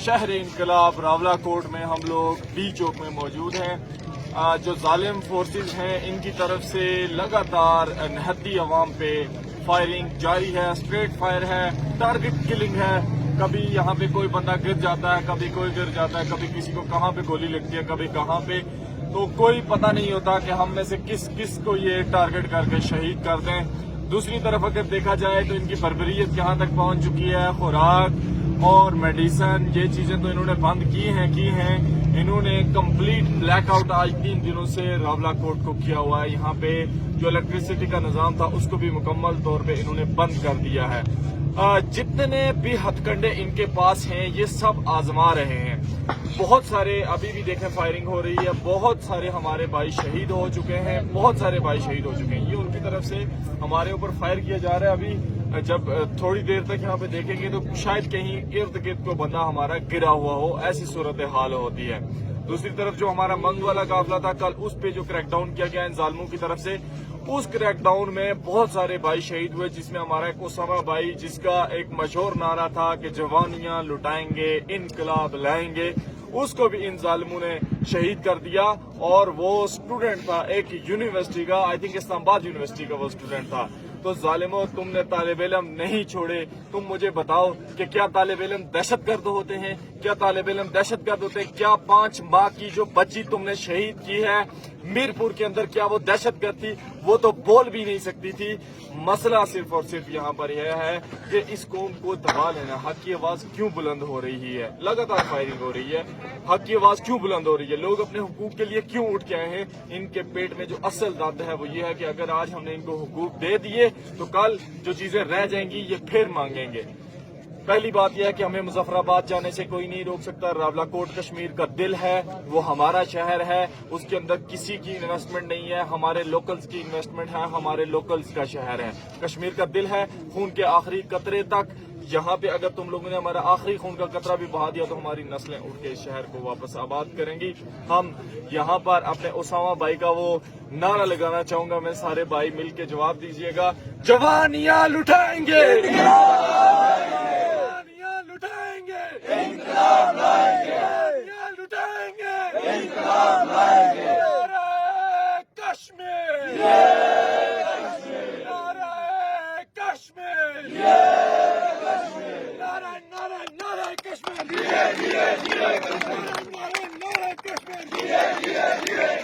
شہر انقلاب راولاکوٹ میں ہم لوگ ڈی چوک میں موجود ہیں. جو ظالم فورسز ہیں ان کی طرف سے لگاتار نہتی عوام پہ فائرنگ جاری ہے. اسٹریٹ فائر ہے, ٹارگٹ کلنگ ہے. کبھی یہاں پہ کوئی بندہ گر جاتا ہے, کبھی کوئی گر جاتا ہے, کبھی کسی کو کہاں پہ گولی لگتی ہے, کبھی کہاں پہ. تو کوئی پتہ نہیں ہوتا کہ ہم میں سے کس کس کو یہ ٹارگٹ کر کے شہید کر دیں. دوسری طرف اگر دیکھا جائے تو ان کی بربریت کہاں تک پہنچ چکی ہے. خوراک اور میڈیسن یہ چیزیں تو انہوں نے بند کی ہیں. انہوں نے کمپلیٹ بلیک آؤٹ آج 3 دنوں سے راولاکوٹ کو کیا ہوا ہے. یہاں پہ جو الیکٹریسٹی کا نظام تھا اس کو بھی مکمل طور پہ انہوں نے بند کر دیا ہے. جتنے بھی ہتھ کنڈے ان کے پاس ہیں یہ سب آزما رہے ہیں. بہت سارے ابھی بھی دیکھیں فائرنگ ہو رہی ہے. بہت سارے ہمارے بھائی شہید ہو چکے ہیں. یہ ان کی طرف سے ہمارے اوپر فائر کیا جا رہا ہے. ابھی جب تھوڑی دیر تک یہاں پہ دیکھیں گے تو شاید کہیں ارد گرد کو بندہ ہمارا گرا ہوا ہو, ایسی صورتحال ہوتی ہے. دوسری طرف جو ہمارا منگ والا قافلہ تھا کل, اس پہ جو کریک ڈاؤن کیا گیا ان ظالموں کی طرف سے, اس کریک ڈاؤن میں بہت سارے بھائی شہید ہوئے, جس میں ہمارا ایک اسامہ بھائی جس کا ایک مشہور نعرہ تھا کہ جوانیاں لٹائیں گے انقلاب لائیں گے, اس کو بھی ان ظالموں نے شہید کر دیا. اور وہ اسٹوڈنٹ تھا ایک یونیورسٹی کا, آئی تھنک اسلام آباد یونیورسٹی کا وہ اسٹوڈنٹ تھا. تو ظالموں تم نے طالب علم نہیں چھوڑے. تم مجھے بتاؤ کہ کیا طالب علم دہشت گرد ہوتے ہیں؟ کیا طالب علم دہشت گرد ہوتے ہیں؟ کیا 5 ماہ کی جو بچی تم نے شہید کی ہے میرپور کے اندر, کیا وہ دہشت گرد تھی؟ وہ تو بول بھی نہیں سکتی تھی. مسئلہ صرف اور صرف یہاں پر یہ ہے کہ اس قوم کو دبا لینا. حق کی آواز کیوں بلند ہو رہی ہے؟ لگاتار فائرنگ ہو رہی ہے. حق کی آواز کیوں بلند ہو رہی ہے؟ لوگ اپنے حقوق کے لیے کیوں اٹھ کے آئے ہیں؟ ان کے پیٹ میں جو اصل درد ہے وہ یہ ہے کہ اگر آج ہم نے ان کو حقوق دے دیے تو کل جو چیزیں رہ جائیں گی یہ پھر مانگیں گے. پہلی بات یہ ہے کہ ہمیں مظفر آباد جانے سے کوئی نہیں روک سکتا. راولاکوٹ کشمیر کا دل ہے, وہ ہمارا شہر ہے, اس کے اندر کسی کی انویسٹمنٹ نہیں ہے, ہمارے لوکلز کی انویسٹمنٹ ہے, ہمارے لوکلز کا شہر ہے. کشمیر کا دل ہے, خون کے آخری قطرے تک. یہاں پہ اگر تم لوگوں نے ہمارا آخری خون کا قطرہ بھی بہا دیا تو ہماری نسلیں اٹھ کے اس شہر کو واپس آباد کریں گی. ہم یہاں پر اپنے اسامہ بھائی کا وہ نعرہ لگانا چاہوں گا, میں سارے بھائی مل کے جواب دیجئے گا, جوانیاں لٹائیں گے, لٹائیں گے, انقلاب لائیں گے, لٹائیں گے, انقلاب لائیں گے. نعرہ کشمیر, نعرہ کشمیر, نعرہ نعرہ نعرہ کشمیر, نعرہ کشمیر.